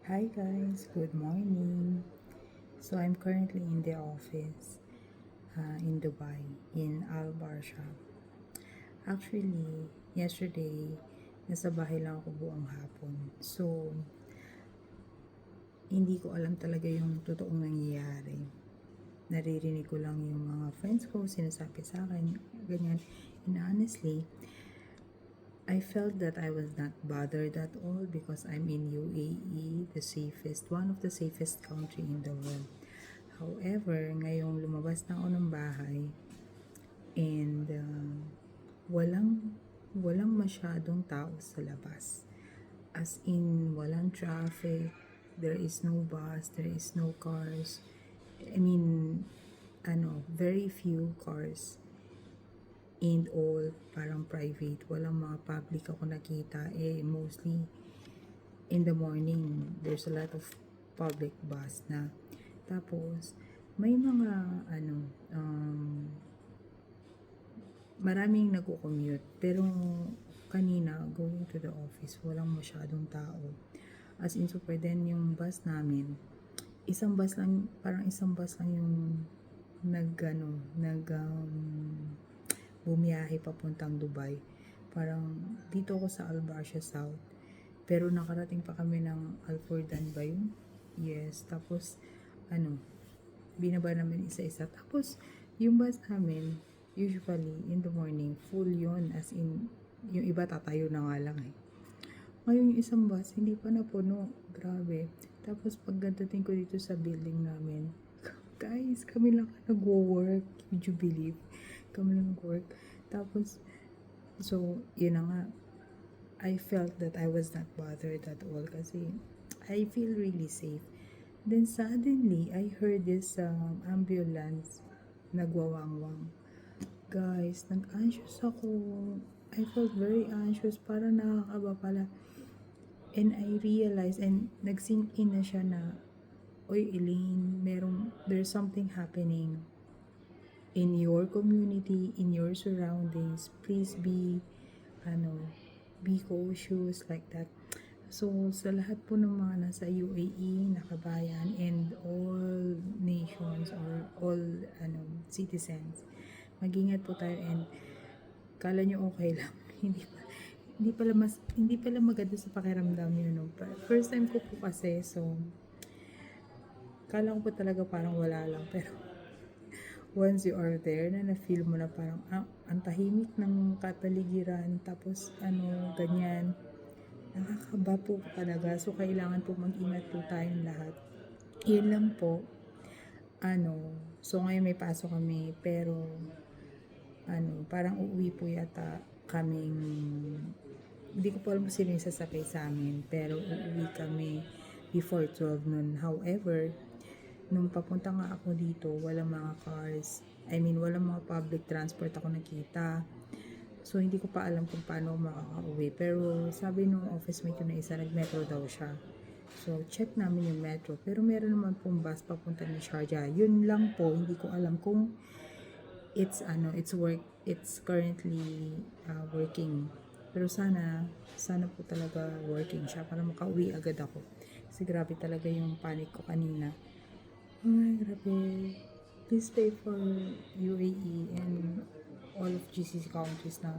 Hi guys, good morning. So I'm currently in the office in Dubai, in Al Barsha. Actually, yesterday, nasa bahay lang ako buong hapon. So, hindi ko alam talaga yung totoong nangyayari. Naririnig ko lang yung mga friends ko, sinasabi sa akin, ganyan. And honestly, I felt that I was not bothered at all because I'm in UAE, the safest, one of the safest country in the world. However, ngayong lumabas na ako ng bahay and walang masyadong tao sa labas. As in, walang traffic, there is no bus, there is no cars. I mean, very few cars and all parang private, walang mga public ako nakita, mostly in the morning there's a lot of public bus na. Tapos may mga maraming nagko-commute, pero kanina going to the office walang masyadong tao, as in super. Then yung bus namin, parang isang bus lang yung bumiyahe papuntang Dubai. Parang dito ako sa Al Barsha South. Pero nakarating pa kami ng Al Furdan ba yun? Yes. Tapos, binaba namin isa-isa. Tapos, yung bus namin, usually, in the morning, full yon. As in, yung iba tatayo na nga lang eh. Ngayon yung isang bus, hindi pa napuno. Grabe. Tapos, pagdating ko dito sa building namin, guys, kami lang nag-work. Would you believe? Kami lang nag-work. Tapos, so, yun na nga. I felt that I was not bothered at all kasi I feel really safe. Then suddenly, I heard this ambulance nagwawangwang. Guys, nag-anxious ako. I felt very anxious. Para nakakaba pala. And I realized, and nag-sink in na siya na, oy Elaine, there's something happening in your community, in your surroundings. Please be cautious, like that. So, sa lahat po ng mga nasa UAE, nakabayan, and all nations or all citizens, mag-ingat po tayo, and kala nyo okay lang. hindi pala maganda sa pakiramdam yun, no? First time ko po kasi, so kala ko po talaga parang wala lang, pero once you are there, na na-feel mo na parang ang tahimik ng kapaligiran, tapos ganyan, nakakaba po talaga. So kailangan po mag-ingat po tayong lahat. Yun lang po. So ngayon may pasok kami, pero parang uuwi po yata kaming, hindi ko po alam kung sino yung sasakay sa amin, pero uuwi kami before 12 noon. However, nung papunta nga ako dito, walang mga cars. Walang mga public transport ako nakita. So, hindi ko pa alam kung paano makaka-uwi. Pero, sabi nung office mate ko na isa, nag-metro daw siya. So, check namin yung metro. Pero, meron naman pong bus papunta ng Sharjah. Yun lang po, hindi ko alam kung it's currently working. Pero sana po talaga working siya para makauwi agad ako. Kasi grabe talaga yung panic ko kanina. Ay, grabe. Please pray for UAE and all of GCC countries na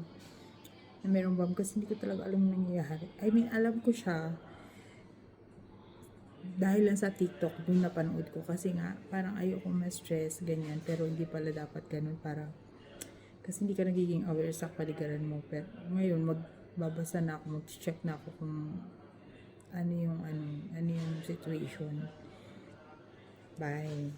meron bomb, kasi hindi ko talaga alam yung nangyayari. Alam ko siya dahil lang sa TikTok, dun napanood ko. Kasi nga, parang ayoko ma-stress, ganyan. Pero hindi pala dapat ganun, para kasi hindi ka nagiging aware sa paligiran mo. Pero ngayon, magbabasa na ako, mag-check na ako kung ano yung situation. Bye.